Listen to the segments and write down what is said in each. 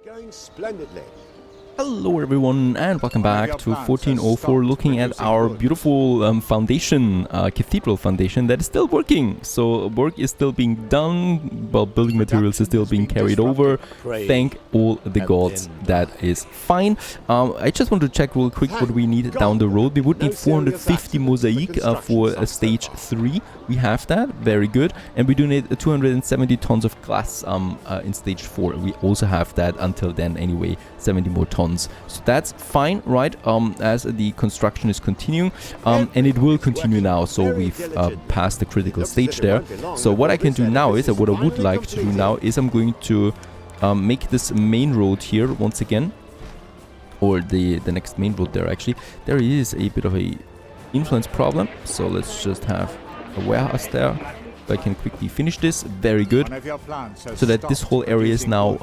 Going splendidly. Hello everyone and welcome back to 1404, looking at our beautiful foundation, Cathedral foundation that is still working. So work is still being done, well, building materials is still being carried over. Thank all the gods, that is fine. I just want to check real quick what we need down the road. We would need 450 mosaic for stage 3. We have that, very good. And we do need 270 tons of glass in stage 4. We also have that until then anyway, 70 more tons. So that's fine, right, as the construction is continuing, and it will continue now, so we've passed the critical stage there. So what I can do now is, what I would like to do now is I'm going to make this main road here once again, or the next main road there actually. There is a bit of a influence problem, so let's just have a warehouse there. I can quickly finish this, very good, so that this whole area is now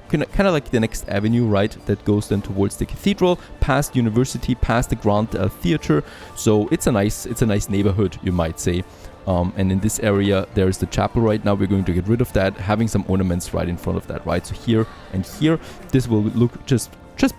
kind of like the next avenue, right, that goes then towards the cathedral, past university, past the grand theater. So it's a nice neighborhood, you might say. And in this area there's the chapel right now. We're going to get rid of that, having some ornaments right in front of that, right? So here and here, this will look just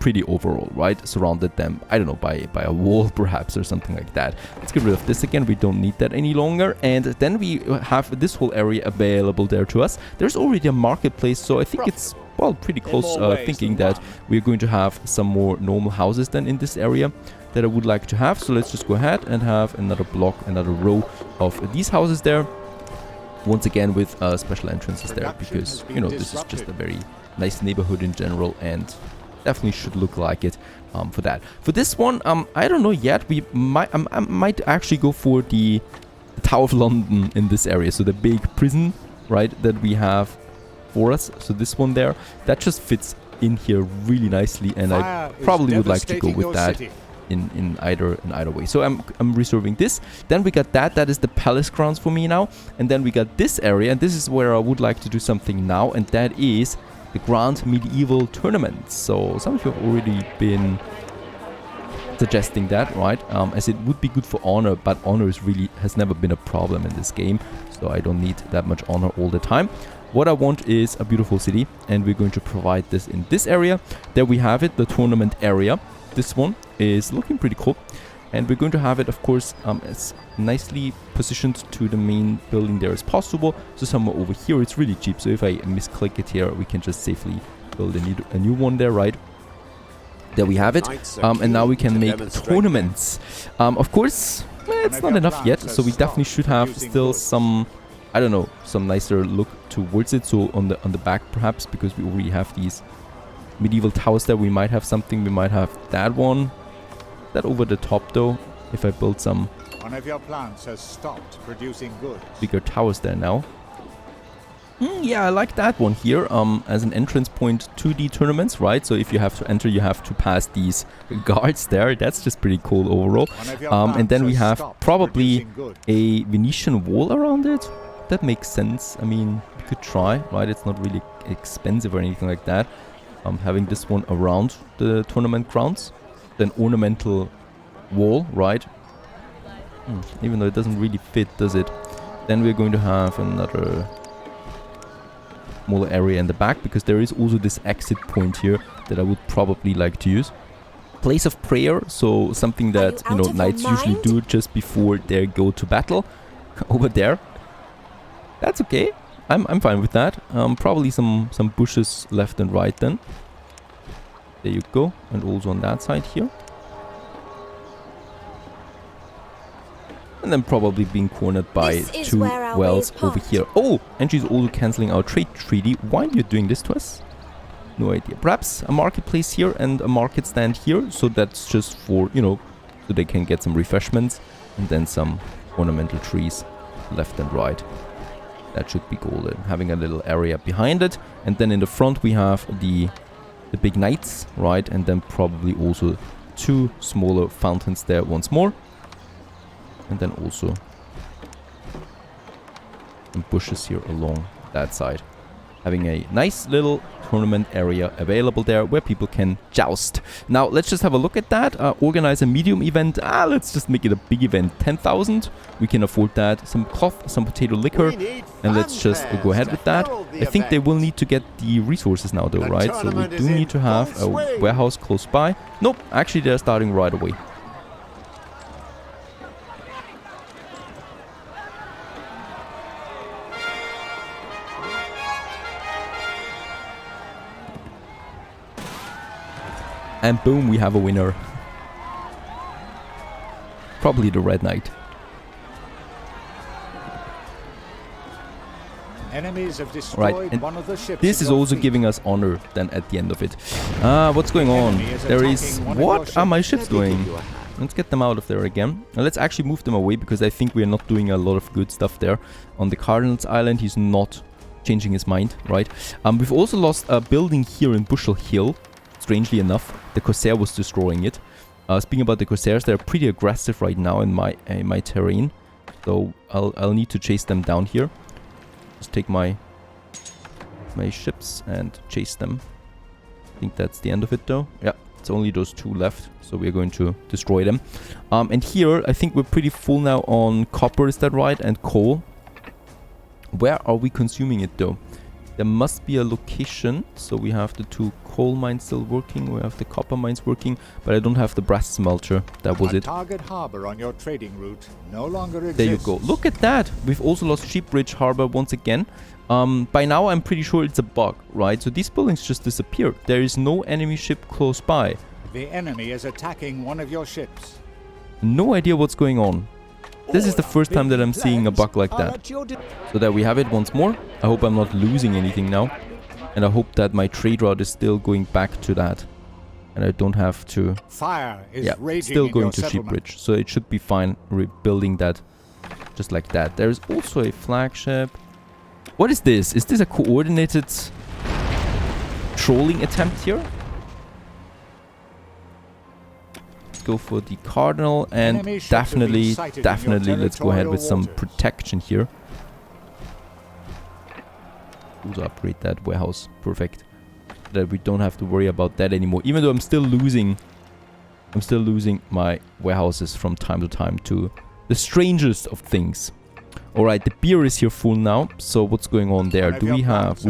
pretty overall, right? Surrounded them, I don't know, by a wall perhaps or something like that. Let's get rid of this again. We don't need that any longer. And then we have this whole area available there to us. There's already a marketplace, so I think it's, well, pretty close thinking that we're going to have some more normal houses then in this area that I would like to have. So let's just go ahead and have another block, another row of these houses there. Once again with special entrances there, because, you know, this is just a very nice neighborhood in general and definitely should look like it for that. For this one, I don't know yet. I might actually go for the Tower of London in this area. So the big prison, right, that we have for us. So this one there, that just fits in here really nicely, and I probably would like to go with that in either way. So I'm reserving this. Then we got that is the palace grounds for me now, and then we got this area, and this is where I would like to do something now, and that is the Grand Medieval Tournament. So some of you have already been suggesting that, right? As it would be good for honor, but honor has never been a problem in this game, so I don't need that much honor all the time. What I want is a beautiful city, and we're going to provide this in this area. There we have it, the tournament area. This one is looking pretty cool, and we're going to have it, of course, as nicely positioned to the main building there as possible. So somewhere over here, it's really cheap. So if I misclick it here, we can just safely build a new one there, right? There we have it, and now we can make tournaments. Of course, it's not enough yet, so we definitely should have still some, I don't know, some nicer look towards it. So on the back perhaps, because we already have these medieval towers there, we might have something. We might have that one. That over the top though, if I build some one of your plants has stopped producing goods. Bigger towers there now. Yeah, I like that one here as an entrance point to the tournaments, right? So if you have to enter, you have to pass these guards there. That's just pretty cool overall. And then we have probably a Venetian wall around it. That makes sense. I mean, you could try, right? It's not really expensive or anything like that. Having this one around the tournament grounds. Then ornamental wall, right? Even though it doesn't really fit, does it? Then we're going to have another smaller area in the back, because there is also this exit point here that I would probably like to use. Place of prayer, so something that, you know, knights usually do just before they go to battle. Over there. That's okay. I'm fine with that. Probably some bushes left and right then. There you go. And also on that side here. And then probably being cornered by two wells over here. Oh, and she's also cancelling our trade treaty. Why are you doing this to us? No idea. Perhaps a marketplace here and a market stand here. So that's just for, you know, so they can get some refreshments. And then some ornamental trees left and right. That should be golden. Having a little area behind it. And then in the front we have the big knights, right? And then probably also two smaller fountains there once more. And then also some bushes here along that side. Having a nice little tournament area available there where people can joust. Now let's just have a look at that. Organize a medium event. Let's just make it a big event. 10,000. We can afford that. Some cloth, some potato liquor, and let's just go ahead with that. I think they will need to get the resources now though, right? So we do need to have a warehouse close by. Nope, actually they're starting right away. And boom, we have a winner. Probably the Red Knight. Enemies have destroyed one of the ships. This is also giving us honor then at the end of it. What's going on? There is... What are my ships doing? Let's get them out of there again. Now let's actually move them away because I think we're not doing a lot of good stuff there. On the Cardinal's Island, he's not changing his mind, right? We've also lost a building here in Bushel Hill. Strangely enough, the Corsair was destroying it. Speaking about the Corsairs, they're pretty aggressive right now in my terrain. So I'll need to chase them down here. Just take my ships and chase them. I think that's the end of it though. Yeah, it's only those two left. So we're going to destroy them. And here, I think we're pretty full now on copper, is that right? And coal. Where are we consuming it though? There must be a location. So we have the two coal mines still working. We have the copper mines working. But I don't have the brass smelter. That was it. Target harbor on your trading route no longer exists. There you go. Look at that. We've also lost Sheepridge Harbor once again. By now I'm pretty sure it's a bug, right? So these buildings just disappeared. There is no enemy ship close by. The enemy is attacking one of your ships. No idea what's going on. This is the first time that I'm seeing a bug like that. So there we have it once more. I hope I'm not losing anything now. And I hope that my trade route is still going back to that. And I don't have to... Fire is raging still in going your to settlement. Sheepridge. So it should be fine rebuilding that just like that. There is also a flagship. What is this? Is this a coordinated trolling attempt here? Go for the Cardinal and definitely let's go ahead with some protection here. Also upgrade that warehouse. Perfect. That we don't have to worry about that anymore. Even though I'm still losing my warehouses from time to time to the strangest of things. Alright, the beer is here full now. So what's going on there? Do we have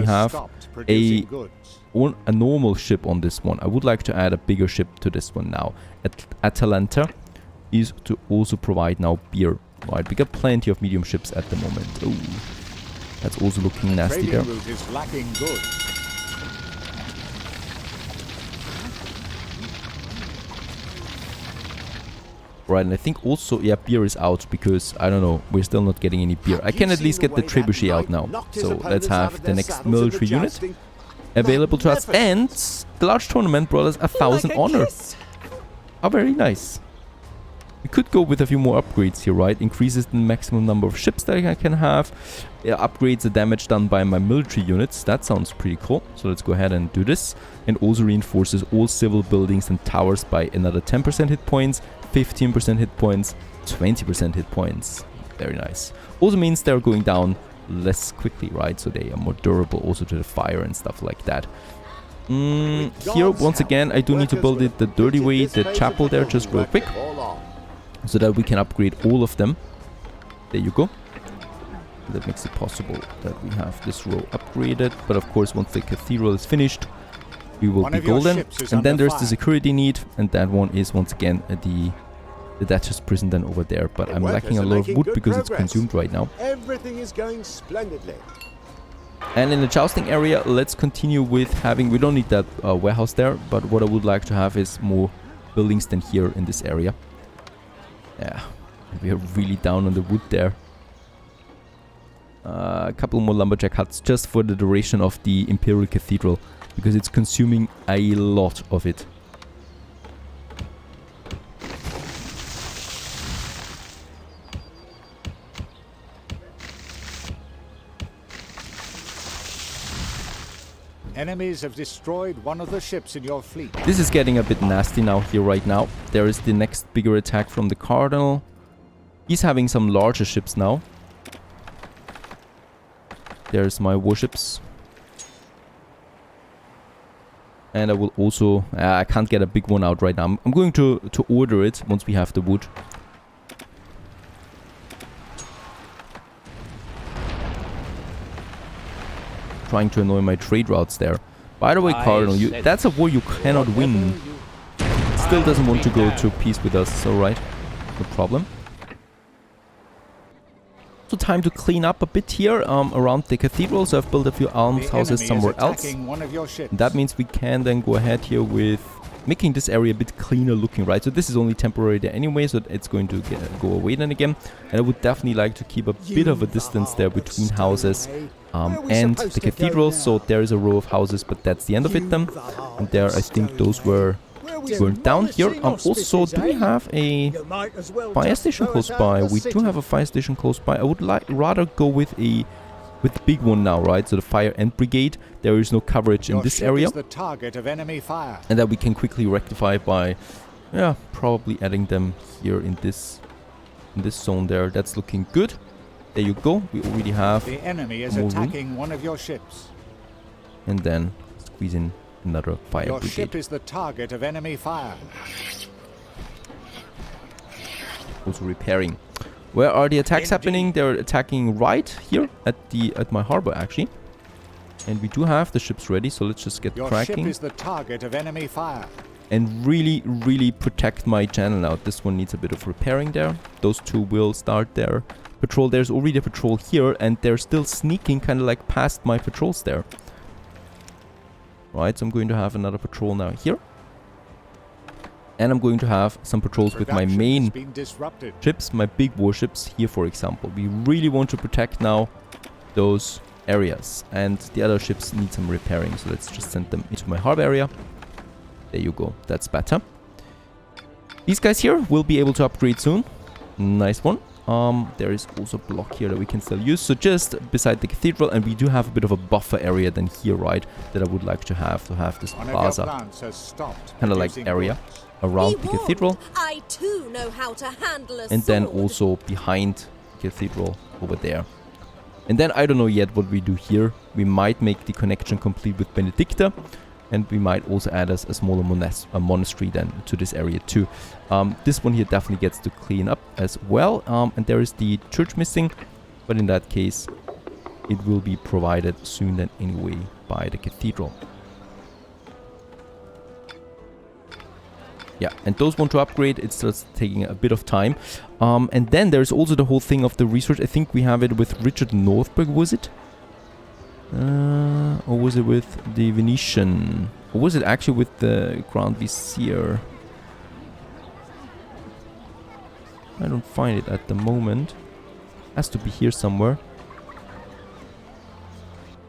a normal ship on this one. I would like to add a bigger ship to this one now. Atalanta is to also provide now beer. Right, we got plenty of medium ships at the moment. Oh, that's also looking nasty there. Route is lacking good. Right, and I think also, yeah, beer is out because, I don't know, we're still not getting any beer. I can at least get the trebuchet out now. So let's have the next military unit available to us. And the large tournament brought us 1,000 honor. Oh, very nice. We could go with a few more upgrades here, right? Increases the maximum number of ships that I can have. Upgrades the damage done by my military units. That sounds pretty cool. So let's go ahead and do this. And also reinforces all civil buildings and towers by another 10% hit points, 15% hit points, 20% hit points. Very nice. Also means they're going down less quickly, right? So they are more durable also to the fire and stuff like that. Here, once again, I do need to build it the dirty way, the chapel there, just real quick. So that we can upgrade all of them. There you go. That makes it possible that we have this row upgraded. But of course, once the cathedral is finished, we will be golden. And then there's the security need. And that one is, once again, the Duchess prison then over there. But I'm lacking a lot of wood because it's consumed right now. Everything is going splendidly. And in the jousting area, let's continue with having... We don't need that warehouse there. But what I would like to have is more buildings than here in this area. Yeah, we are really down on the wood there. A couple more lumberjack huts just for the duration of the Imperial Cathedral, because it's consuming a lot of it. Enemies have destroyed one of the ships in your fleet. This is getting a bit nasty now here right now. There is the next bigger attack from the Cardinal. He's having some larger ships now. There's my warships. And I will also... I can't get a big one out right now. I'm going to order it once we have the wood. Trying to annoy my trade routes there. By the way, Cardinal, that's a war you cannot win. Still doesn't want to go to peace with us, so right. No problem. So time to clean up a bit here around the cathedral. So I've built a few almshouses somewhere else. That means we can then go ahead here with making this area a bit cleaner looking, right? So this is only temporary there anyway, so it's going to go away then again. And I would definitely like to keep a bit of a distance there between houses and the cathedral. So there is a row of houses, but that's the end of it then. And there I think those were burned down here. Also, do we have a fire station close by? We do have a fire station close by. I would rather go with the big one now, right? So the fire and brigade. There is no coverage in this area. The target of enemy fire. And that we can quickly rectify by, yeah, probably adding them here in this zone there. That's looking good. There you go. We already have the enemy is attacking one of your ships. And then squeeze in another fire your brigade. Ship is the target of enemy fire. Also repairing. Where are the attacks happening? They're attacking right here at my harbor actually. And we do have the ships ready, so let's just get cracking. Your ship is the target of enemy fire. And really protect my channel now. This one needs a bit of repairing there. Those two will start their patrol. There's already a patrol here, and they're still sneaking kind of like past my patrols there. Right, so I'm going to have another patrol now here. And I'm going to have some patrols with my main ships, my big warships here, for example. We really want to protect now those areas. And the other ships need some repairing, so let's just send them into my harbor area. There you go, that's better. These guys here will be able to upgrade soon. Nice one. There is also a block here that we can still use. So just beside the cathedral, and we do have a bit of a buffer area then here, right? That I would like to have this plaza kind of like area around the cathedral. I too know how to handle a and then also behind the cathedral over there. And then I don't know yet what we do here. We might make the connection complete with Benedicta. And we might also add a smaller monastery then to this area too. This one here definitely gets to clean up as well. And there is the church missing. But in that case, it will be provided soon then anyway by the cathedral. Yeah, and those want to upgrade. It starts taking a bit of time. And then there's also the whole thing of the research. I think we have it with Richard Northberg, was it? Or was it with the Venetian? Or was it actually with the Grand Vizier? I don't find it at the moment. Has to be here somewhere.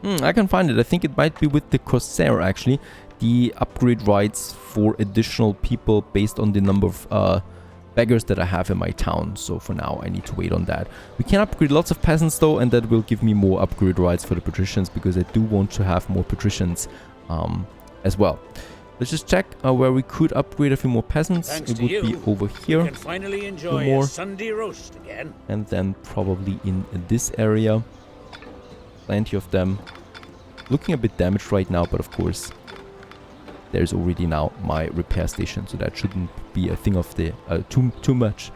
I can find it. I think it might be with the Corsair actually. The upgrade rights for additional people based on the number of beggars that I have in my town. So for now I need to wait on that. We can upgrade lots of peasants though, and that will give me more upgrade rights for the patricians, because I do want to have more patricians as well. Let's just check where we could upgrade a few more peasants. It would be over here. You can finally enjoy a Sunday roast again. And then probably in this area. Plenty of them. Looking a bit damaged right now, but of course there's already now my repair station, so that shouldn't be a thing of the too much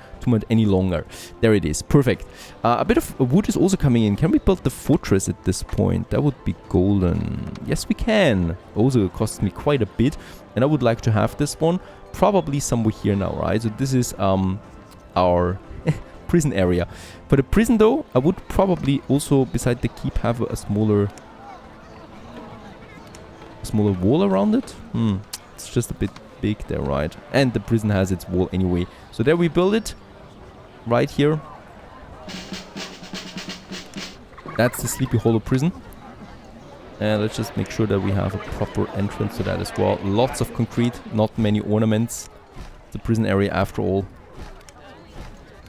any longer. There it is, perfect. A bit of wood is also coming in. Can we build the fortress at this point? That would be golden. Yes, we can. Also costs me quite a bit, and I would like to have this one probably somewhere here now, right? So this is our prison area. For the prison though, I would probably also beside the keep have a smaller wall around it. It's just a bit big there, right? And the prison has its wall anyway. So there we build it. Right here. That's the Sleepy Hollow prison. And let's just make sure that we have a proper entrance to that as well. Lots of concrete, not many ornaments. The prison area after all.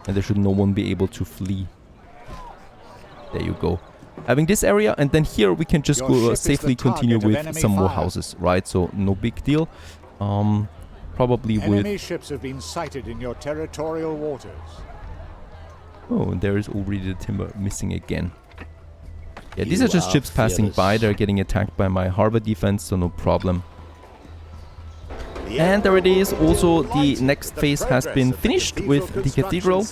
And there should no one be able to flee. There you go. Having this area, and then here we can just go safely continue with some more houses, right? So no big deal. Probably with enemy ships have been sighted in your territorial waters. Oh, and there is already the timber missing again. Yeah, these are just ships passing by. They're getting attacked by my harbor defense, so no problem. And there it is. Also, the next phase has been finished with the cathedral.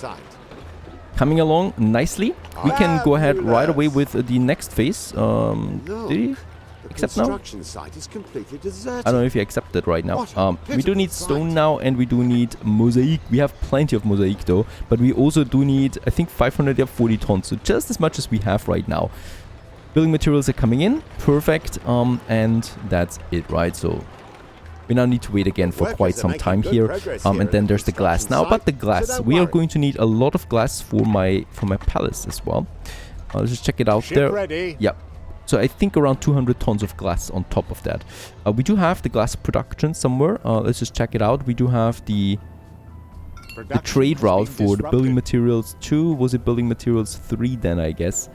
Coming along nicely. We can go ahead right away with the next phase. Did he accept now? I don't know if he accepted right now. We do need stone now, and we do need mosaic. We have plenty of mosaic though, but we also do need, I think, 540 tons. So just as much as we have right now. Building materials are coming in. Perfect. And that's it, right? So we now need to wait again for quite some time here. And then there's the glass now. But the glass, we are going to need a lot of glass for my palace as well. Let's just check it out there. Ready. Yep. So I think around 200 tons of glass on top of that. We do have the glass production somewhere. Let's just check it out. We do have the trade route for the building materials 2. Was it building materials 3 then, I guess?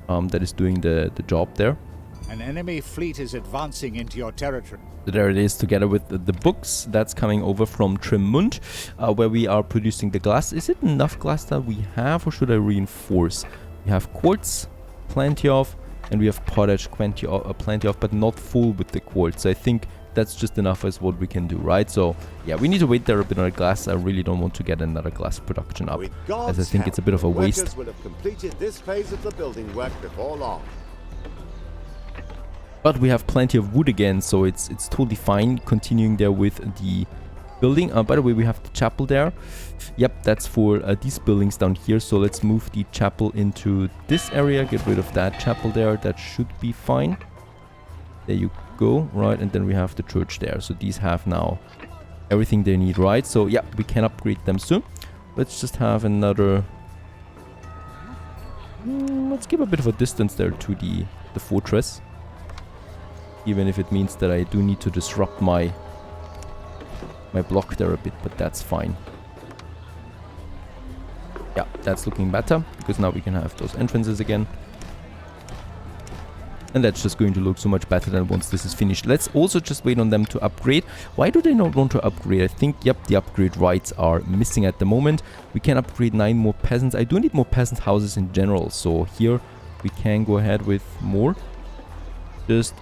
That is doing the job there. An enemy fleet is advancing into your territory. So there it is, together with the books. That's coming over from Tremund, where we are producing the glass. Is it enough glass that we have, or should I reinforce? We have quartz, plenty of, and we have potash, plenty of, but not full with the quartz. So I think that's just enough as what we can do, right? So yeah, we need to wait there a bit on the glass. I really don't want to get another glass production up, as I think it's a bit of a waste. Will have completed this phase of the building work before long. But we have plenty of wood again, so it's totally fine continuing there with the building. By the way, we have the chapel there. Yep, that's for these buildings down here. So let's move the chapel into this area. Get rid of that chapel there. That should be fine. There you go. Right, and then we have the church there. So these have now everything they need, right? So yeah, we can upgrade them soon. Let's just have another... let's give a bit of a distance there to the fortress. Even if it means that I do need to disrupt my block there a bit, but that's fine. Yeah, that's looking better, because now we can have those entrances again. And that's just going to look so much better than once this is finished. Let's also just wait on them to upgrade. Why do they not want to upgrade? I think, yep, the upgrade rights are missing at the moment. We can upgrade 9 more peasants. I do need more peasant houses in general, so here we can go ahead with more. Just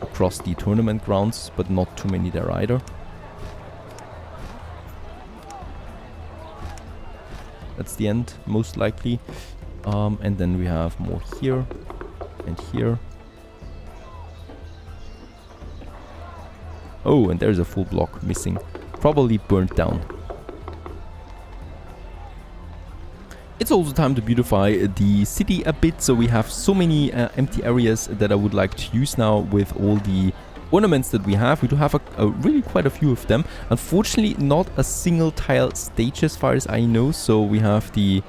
across the tournament grounds, but not too many there either. That's the end, most likely. And then we have more here and here. Oh, and there's a full block missing. Probably burnt down. It's also time to beautify the city a bit, so we have so many empty areas that I would like to use now with all the ornaments that we have. We do have really quite a few of them. Unfortunately, not a single tile stage as far as I know, so we have the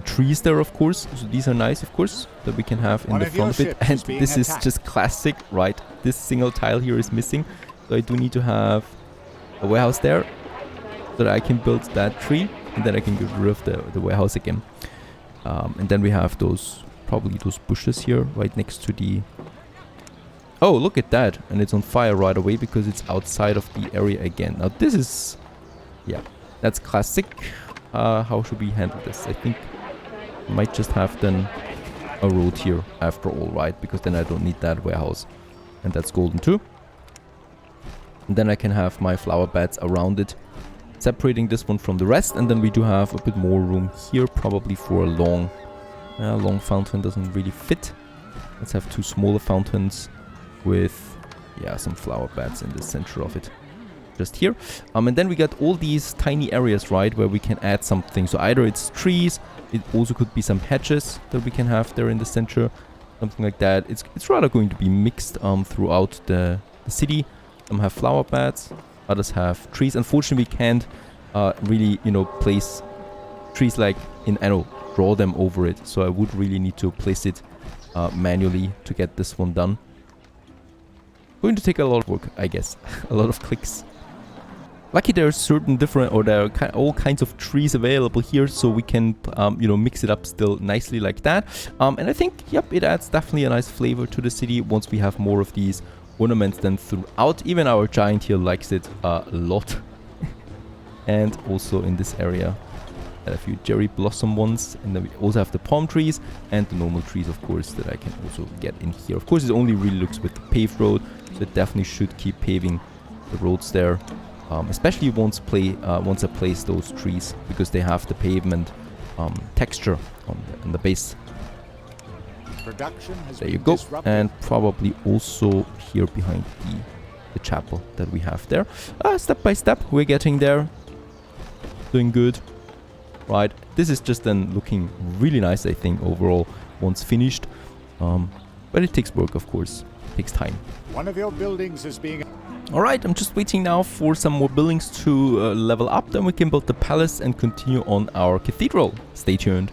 trees there, of course. So these are nice, of course, that we can have in the front of it. And this is just classic, right? This single tile here is missing, so I do need to have a warehouse there so that I can build that tree. And then I can get rid of the warehouse again. And then we have probably those bushes here right next to the... Oh, look at that. And it's on fire right away because it's outside of the area again. Now this is... Yeah, that's classic. How should we handle this? I think I might just have then a road here after all, right? Because then I don't need that warehouse. And that's golden too. And then I can have my flower beds around it, separating this one from the rest. And then we do have a bit more room here, probably for a long fountain. Doesn't really fit. Let's have 2 smaller fountains with, yeah, some flower beds in the center of it, just here. And then we got all these tiny areas, right, where we can add something. So either it's trees, it also could be some hedges that we can have there in the center, something like that. It's rather going to be mixed throughout the city. Some have flower beds, others have trees. Unfortunately, we can't really, place trees like in Anno, draw them over it. So I would really need to place it manually to get this one done. Going to take a lot of work, I guess. A lot of clicks. Lucky there are certain different, or there are all kinds of trees available here, so we can, mix it up still nicely like that. And I think, yep, it adds definitely a nice flavor to the city once we have more of these ornaments then throughout. Even our giant here likes it a lot. And also in this area, a few cherry blossom ones, and then we also have the palm trees and the normal trees, of course, that I can also get in here. Of course, it only really looks with the paved road, so it definitely should keep paving the roads there. Especially once I place those trees, because they have the pavement texture on the base. Production has There you been go. disrupted. And probably also here behind the chapel that we have there. Step by step, we're getting there. Doing good. Right, this is just then looking really nice, I think, overall, once finished. But it takes work, of course. It takes time. One of your buildings is being... Alright, I'm just waiting now for some more buildings to level up. Then we can build the palace and continue on our cathedral. Stay tuned.